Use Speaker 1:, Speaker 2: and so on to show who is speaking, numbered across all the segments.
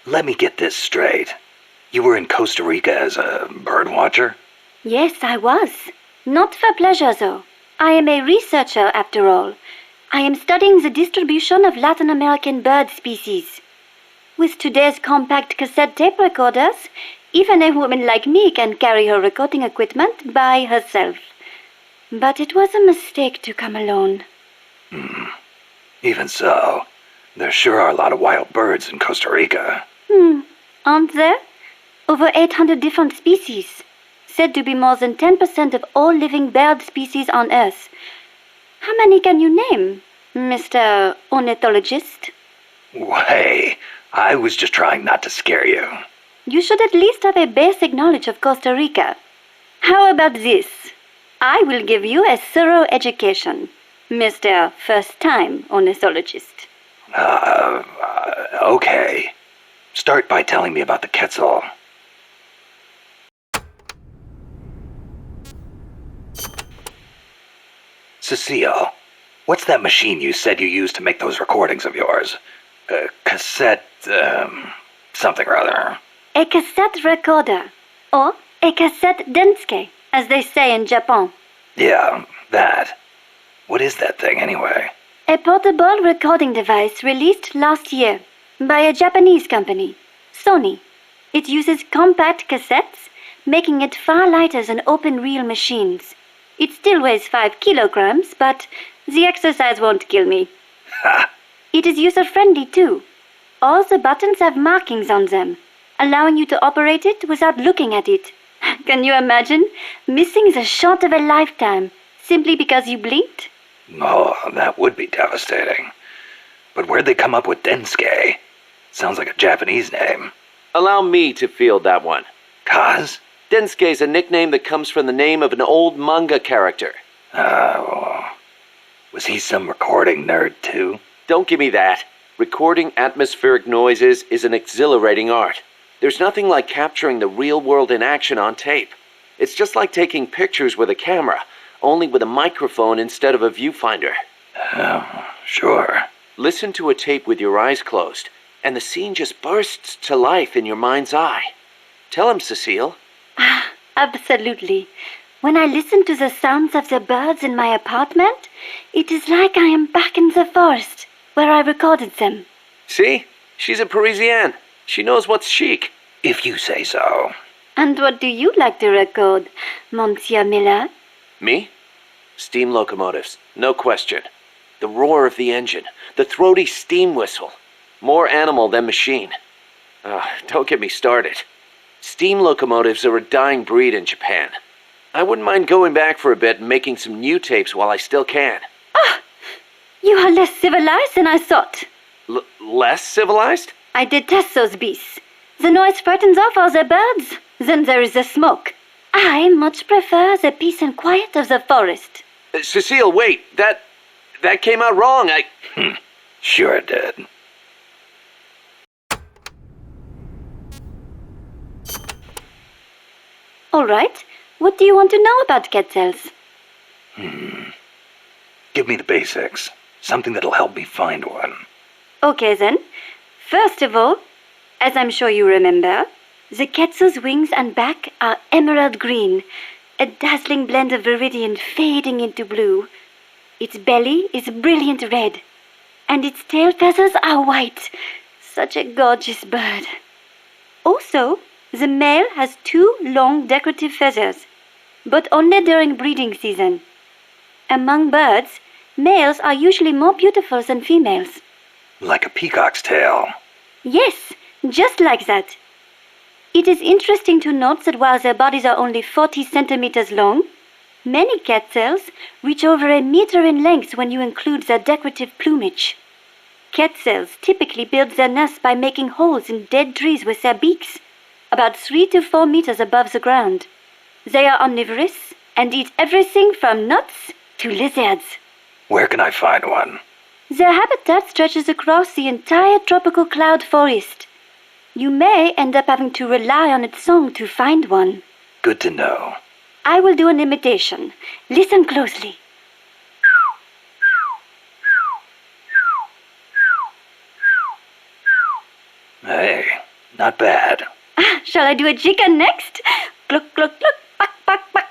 Speaker 1: let me get this straight. You were in Costa Rica as a bird watcher?
Speaker 2: Yes, I was. Not for pleasure, though. I am a researcher, after all. I am studying the distribution of Latin American bird species. With today's compact cassette tape recorders, even a woman like me can carry her recording equipment by herself. But it was a mistake to come alone.
Speaker 1: Even so, there sure are a lot of wild birds in Costa Rica.
Speaker 2: Aren't there? Over 800 different species. Said to be more than 10% of all living bird species on Earth. How many can you name, Mr. Ornithologist?
Speaker 1: Hey, I was just trying not to scare you.
Speaker 2: You should at least have a basic knowledge of Costa Rica. How about this? I will give you a thorough education, Mr. First-Time Ornithologist.
Speaker 1: Okay. Start by telling me about the Quetzal. Cecile, what's that machine you said you used to make those recordings of yours? Cassette, something or other.
Speaker 2: A cassette recorder, or a cassette denske, as they say in Japan.
Speaker 1: Yeah, that. What is that thing anyway?
Speaker 2: A portable recording device released last year by a Japanese company, Sony. It uses compact cassettes, making it far lighter than open-reel machines. It still weighs 5 kilograms, but the exercise won't kill me.
Speaker 1: Ha!
Speaker 2: It is user-friendly too. All the buttons have markings on them, allowing you to operate it without looking at it. Can you imagine missing the shot of a lifetime simply because you blinked?
Speaker 1: Oh, that would be devastating. But where'd they come up with Densuke? Sounds like a Japanese name.
Speaker 3: Allow me to field that one.
Speaker 1: Kaz?
Speaker 3: Densuke is a nickname that comes from the name of an old manga character.
Speaker 1: Was he some recording nerd too?
Speaker 3: Don't give me that. Recording atmospheric noises is an exhilarating art. There's nothing like capturing the real world in action on tape. It's just like taking pictures with a camera, only with a microphone instead of a viewfinder.
Speaker 1: Oh, sure.
Speaker 3: Listen to a tape with your eyes closed, and the scene just bursts to life in your mind's eye. Tell him, Cecile.
Speaker 2: Absolutely. When I listen to the sounds of the birds in my apartment, it is like I am back in the forest where I recorded them.
Speaker 3: See? She's a Parisienne. She knows what's chic.
Speaker 1: If you say so.
Speaker 2: And what do you like to record, Monsieur Miller?
Speaker 3: Me? Steam locomotives, no question. The roar of the engine, the throaty steam whistle. More animal than machine. Don't get me started. Steam locomotives are a dying breed in Japan. I wouldn't mind going back for a bit and making some new tapes while I still can.
Speaker 2: You are less civilized than I thought.
Speaker 3: Less civilized?
Speaker 2: I detest those beasts. The noise frightens off all the birds. Then there is the smoke. I much prefer the peace and quiet of the forest.
Speaker 3: Cecile, wait. That came out wrong.
Speaker 1: Sure it did.
Speaker 2: All right. What do you want to know about quetzals?
Speaker 1: Give me the basics. Something that'll help me find one.
Speaker 2: Okay then. First of all, as I'm sure you remember, the quetzal's wings and back are emerald green, a dazzling blend of viridian fading into blue. Its belly is brilliant red, and its tail feathers are white. Such a gorgeous bird. Also, the male has 2 long decorative feathers, but only during breeding season. Among birds, males are usually more beautiful than females.
Speaker 1: Like a peacock's tail.
Speaker 2: Yes, just like that. It is interesting to note that while their bodies are only 40 centimeters long, many quetzals reach over a meter in length when you include their decorative plumage. Quetzals typically build their nests by making holes in dead trees with their beaks, about 3 to 4 meters above the ground. They are omnivorous and eat everything from nuts to lizards.
Speaker 1: Where can I find one?
Speaker 2: Their habitat stretches across the entire tropical cloud forest. You may end up having to rely on its song to find one.
Speaker 1: Good to know.
Speaker 2: I will do an imitation. Listen closely.
Speaker 1: Hey, Not bad.
Speaker 2: Shall I do a chicken next? Cluck, cluck, cluck, buck, buck, buck.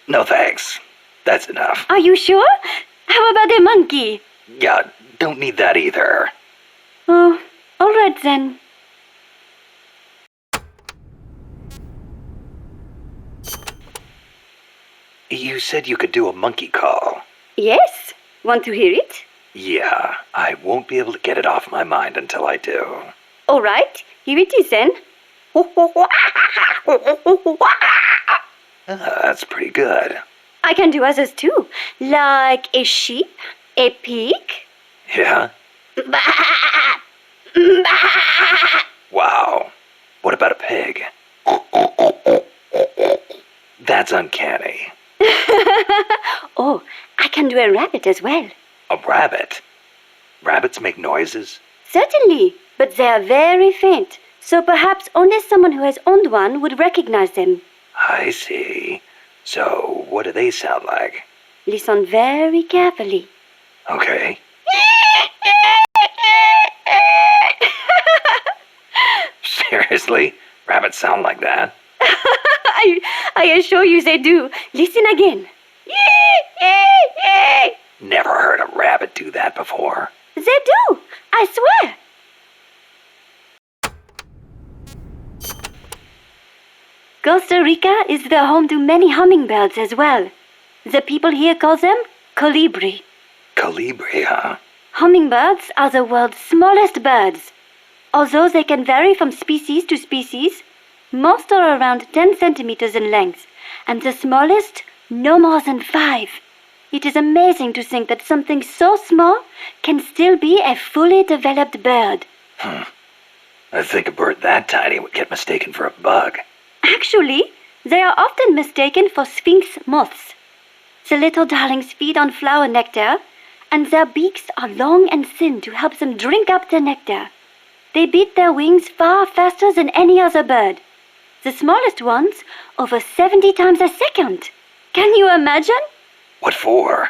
Speaker 1: No thanks. That's enough.
Speaker 2: Are you sure? How about a monkey?
Speaker 1: Yeah, don't need that either.
Speaker 2: Oh, all right then.
Speaker 1: You said you could do a monkey call.
Speaker 2: Yes? Want to hear it?
Speaker 1: Yeah, I won't be able to get it off my mind until I do.
Speaker 2: All right, here it is then.
Speaker 1: That's pretty good.
Speaker 2: I can do others too, like a sheep, a pig.
Speaker 1: Yeah? Wow. What about a pig? That's uncanny.
Speaker 2: Oh, I can do a rabbit as well.
Speaker 1: A rabbit? Rabbits make noises?
Speaker 2: Certainly, but they are very faint, so perhaps only someone who has owned one would recognize them.
Speaker 1: I see. So, what do they sound like?
Speaker 2: Listen very carefully.
Speaker 1: Okay. Seriously? Rabbits sound like that?
Speaker 2: I assure you they do. Listen again.
Speaker 1: Never heard a rabbit do that before.
Speaker 2: They do, I swear. Costa Rica is the home to many hummingbirds as well. The people here call them colibri.
Speaker 1: Colibri, huh?
Speaker 2: Hummingbirds are the world's smallest birds. Although they can vary from species to species, most are around 10 centimeters in length, and the smallest no more than 5. It is amazing to think that something so small can still be a fully developed bird.
Speaker 1: I think a bird that tiny would get mistaken for a bug.
Speaker 2: Actually, they are often mistaken for sphinx moths. The little darlings feed on flower nectar, and their beaks are long and thin to help them drink up the nectar. They beat their wings far faster than any other bird. The smallest ones over 70 times a second. Can you imagine?
Speaker 1: What for?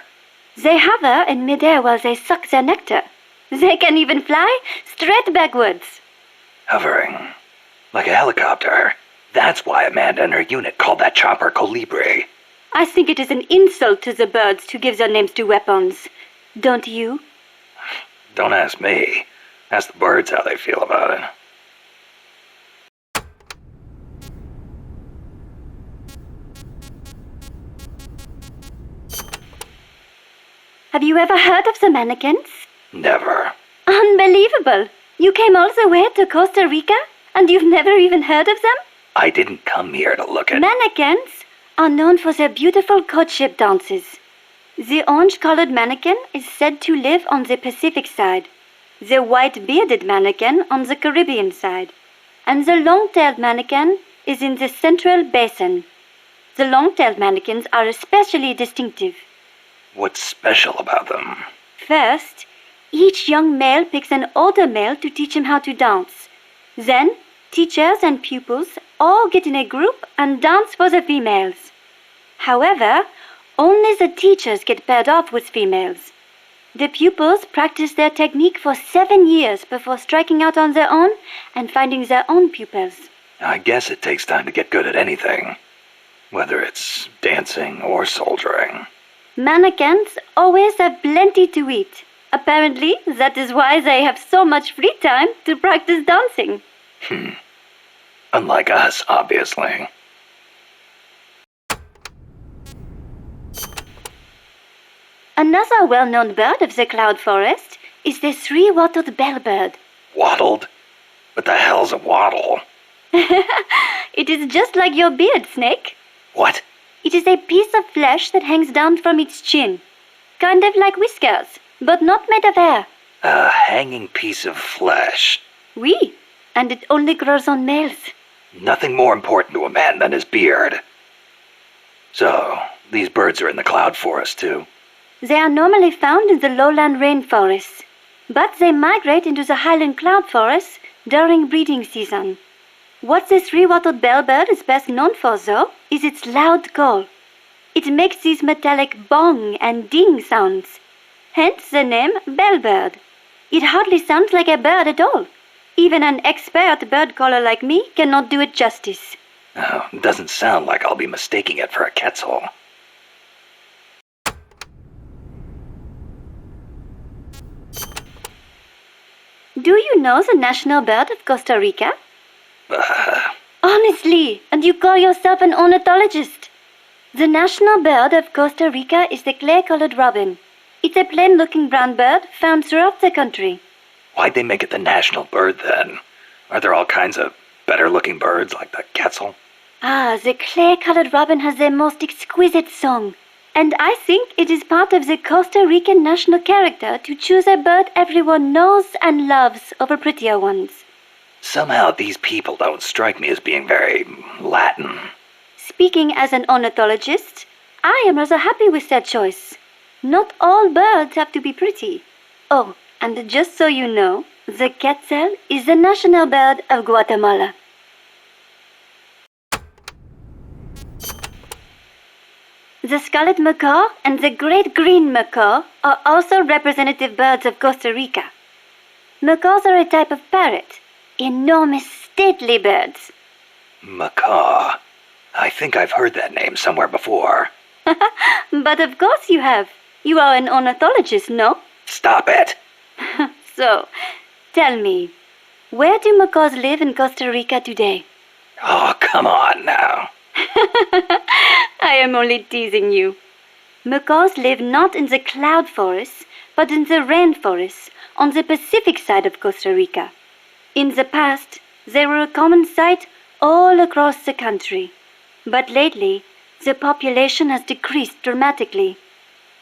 Speaker 2: They hover in midair while they suck their nectar. They can even fly straight backwards.
Speaker 1: Hovering. Like a helicopter. That's why Amanda and her unit called that chopper Colibri.
Speaker 2: I think it is an insult to the birds to give their names to weapons. Don't you?
Speaker 1: Don't ask me. Ask the birds how they feel about it.
Speaker 2: Have you ever heard of the mannequins?
Speaker 1: Never.
Speaker 2: Unbelievable! You came all the way to Costa Rica and you've never even heard of them?
Speaker 1: I didn't come here to look at...
Speaker 2: Mannequins are known for their beautiful courtship dances. The orange-colored mannequin is said to live on the Pacific side, the white-bearded mannequin on the Caribbean side, and the long-tailed mannequin is in the Central Basin. The long-tailed mannequins are especially distinctive.
Speaker 1: What's special about them?
Speaker 2: First, each young male picks an older male to teach him how to dance. Then, teachers and pupils all get in a group and dance for the females. However, only the teachers get paired off with females. The pupils practice their technique for 7 years before striking out on their own and finding their own pupils.
Speaker 1: I guess it takes time to get good at anything. Whether it's dancing or soldiering.
Speaker 2: Mannequins always have plenty to eat. Apparently, that is why they have so much free time to practice dancing.
Speaker 1: Unlike us, obviously.
Speaker 2: Another well-known bird of the cloud forest is the three-wattled bellbird.
Speaker 1: Wattled? What the hell's a wattle?
Speaker 2: It is just like your beard, Snake.
Speaker 1: What?
Speaker 2: It is a piece of flesh that hangs down from its chin. Kind of like whiskers, but not made of hair.
Speaker 1: A hanging piece of flesh.
Speaker 2: Oui, and it only grows on males.
Speaker 1: Nothing more important to a man than his beard. So, these birds are in the cloud forest too?
Speaker 2: They are normally found in the lowland rainforests, but they migrate into the highland cloud forests during breeding season. What the three-wattled bellbird is best known for, though, is its loud call. It makes these metallic bong and ding sounds, hence the name bellbird. It hardly sounds like a bird at all. Even an expert bird caller like me cannot do it justice.
Speaker 1: Oh, doesn't sound like I'll be mistaking it for a quetzal.
Speaker 2: Do you know the national bird of Costa Rica? Honestly, and you call yourself an ornithologist? The national bird of Costa Rica is the clay-colored robin. It's a plain-looking brown bird found throughout the country.
Speaker 1: Why'd they make it the national bird then? Are there all kinds of better-looking birds like the quetzal?
Speaker 2: Ah, the clay-colored robin has the most exquisite song. And I think it is part of the Costa Rican national character to choose a bird everyone knows and loves over prettier ones.
Speaker 1: Somehow these people don't strike me as being very Latin.
Speaker 2: Speaking as an ornithologist, I am rather happy with that choice. Not all birds have to be pretty. Oh, and just so you know, the quetzal is the national bird of Guatemala. The scarlet macaw and the great green macaw are also representative birds of Costa Rica. Macaws are a type of parrot, enormous, stately birds.
Speaker 1: Macaw. I think I've heard that name somewhere before.
Speaker 2: But of course you have. You are an ornithologist, no?
Speaker 1: Stop it!
Speaker 2: So, tell me, where do macaws live in Costa Rica today?
Speaker 1: Oh, come on now.
Speaker 2: I am only teasing you. Macaws live not in the cloud forests, but in the rainforests on the Pacific side of Costa Rica. In the past, they were a common sight all across the country. But lately, the population has decreased dramatically.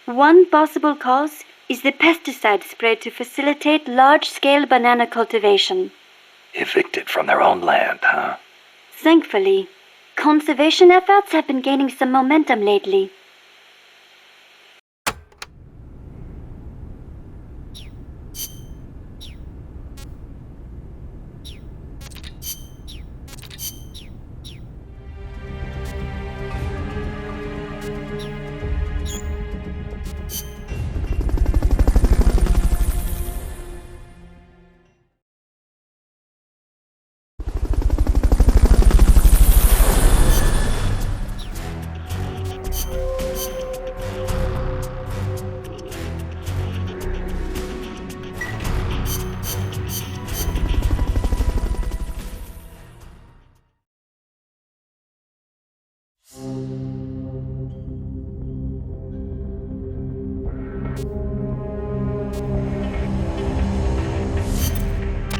Speaker 2: One possible cause is the pesticide sprayed to facilitate large-scale banana cultivation.
Speaker 1: Evicted from their own land, huh?
Speaker 2: Thankfully, conservation efforts have been gaining some momentum lately.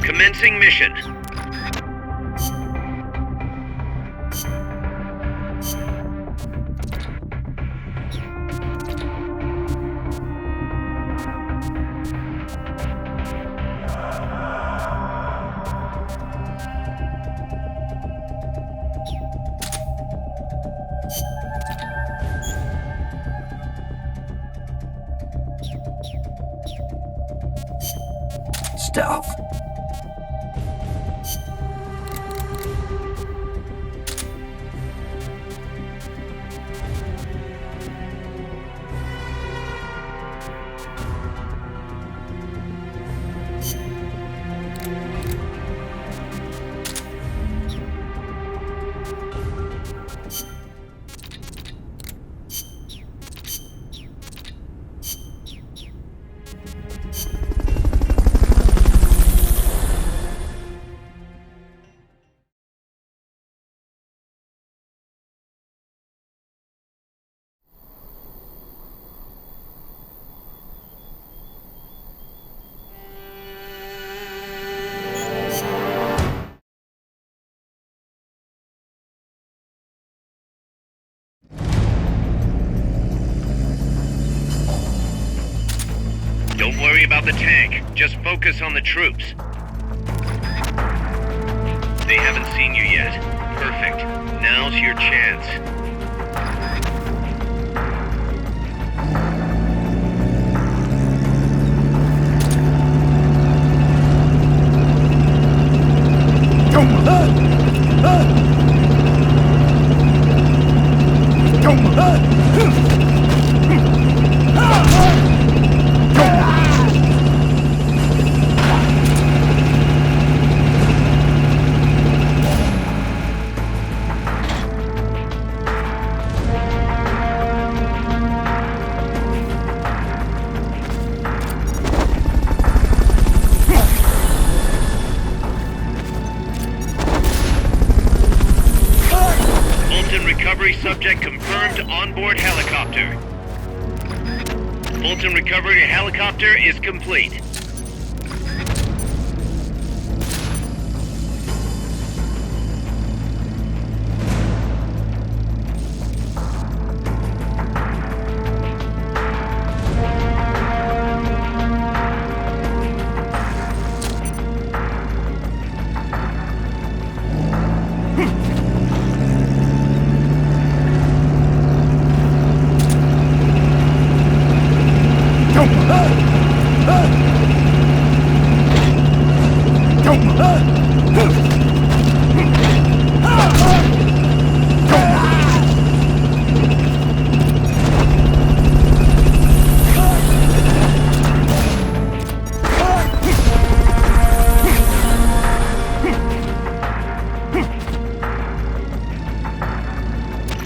Speaker 3: Commencing mission.
Speaker 1: Stealth.
Speaker 3: Don't worry about the tank. Just focus on the troops. They haven't seen you yet. Perfect. Now's your chance.
Speaker 4: subject confirmed onboard helicopter. Fulton recovery to helicopter is complete.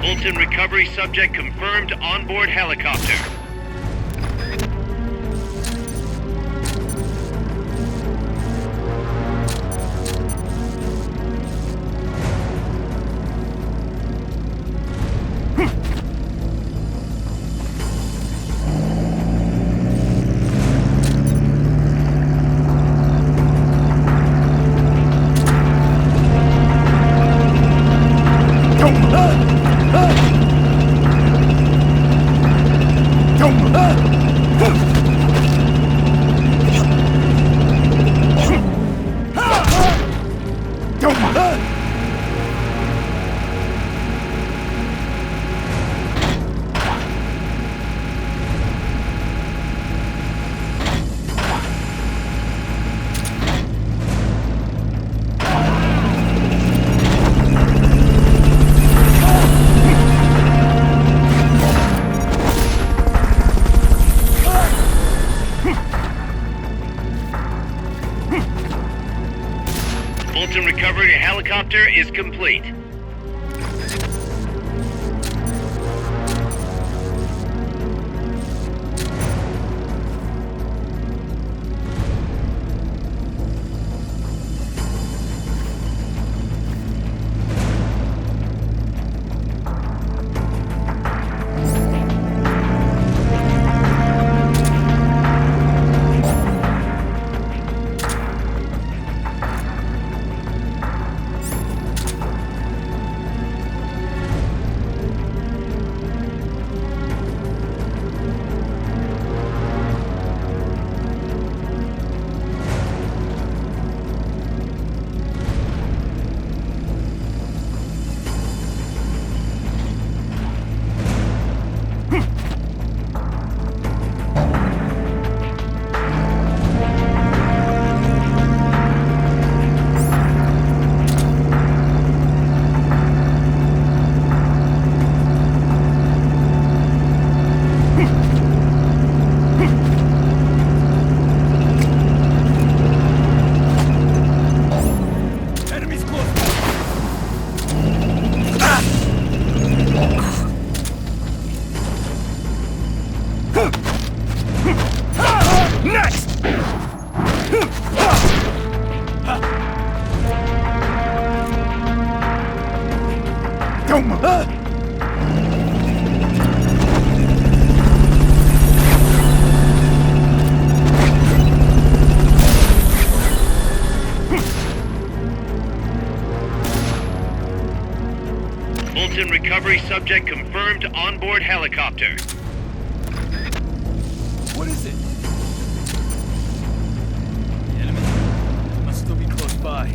Speaker 4: Fulton recovery subject confirmed onboard helicopter. Fulton recovery to helicopter is complete. Fulton recovery subject confirmed onboard helicopter.
Speaker 5: What is it? The enemy must still be close by.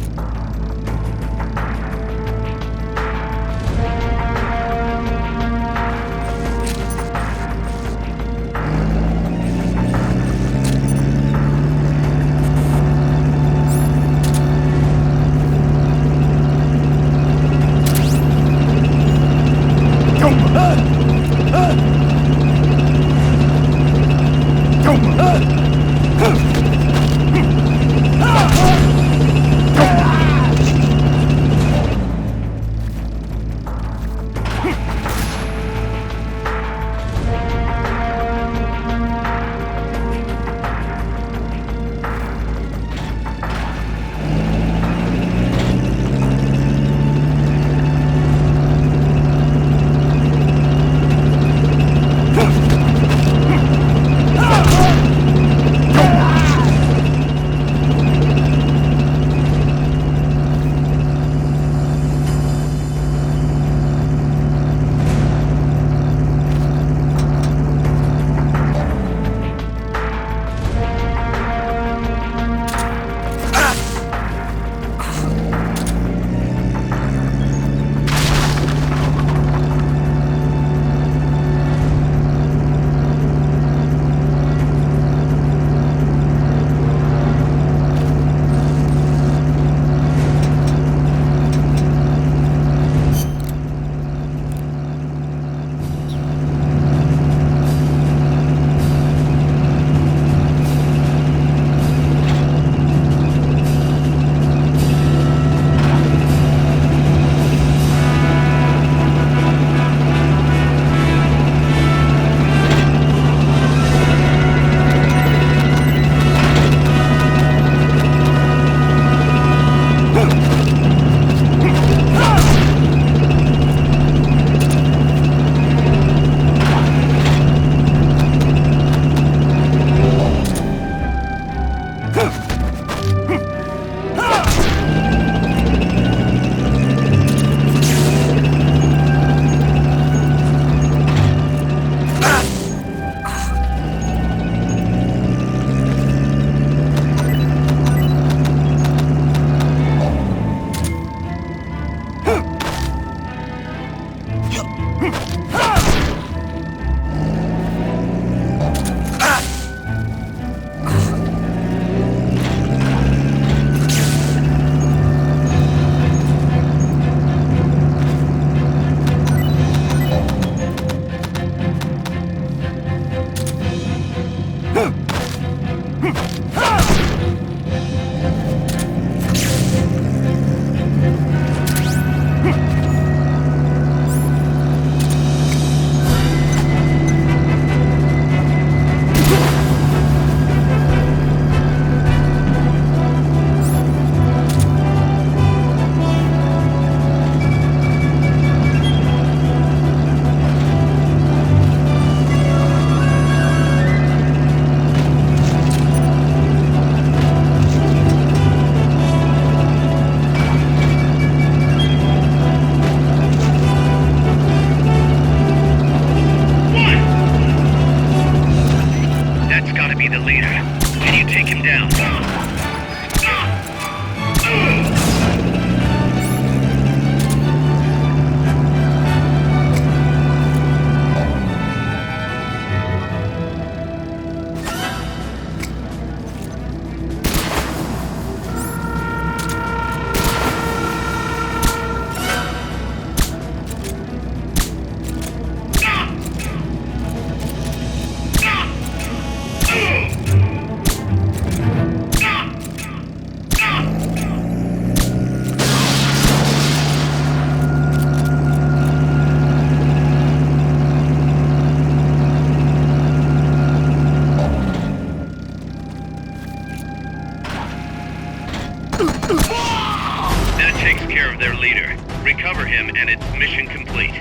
Speaker 4: That takes care of their leader. Recover him and it's mission complete.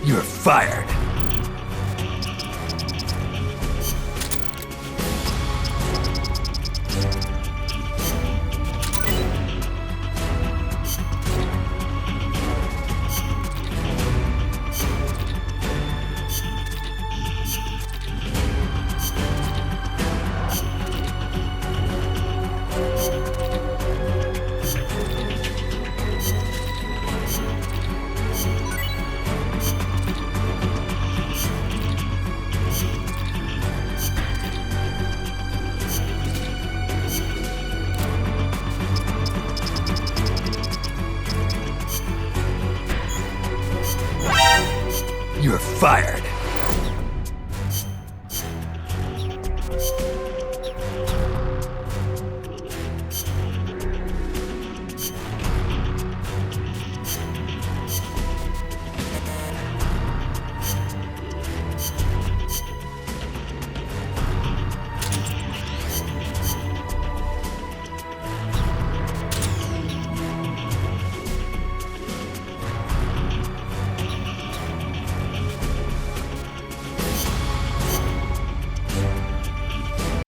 Speaker 1: You're fired. You're fired.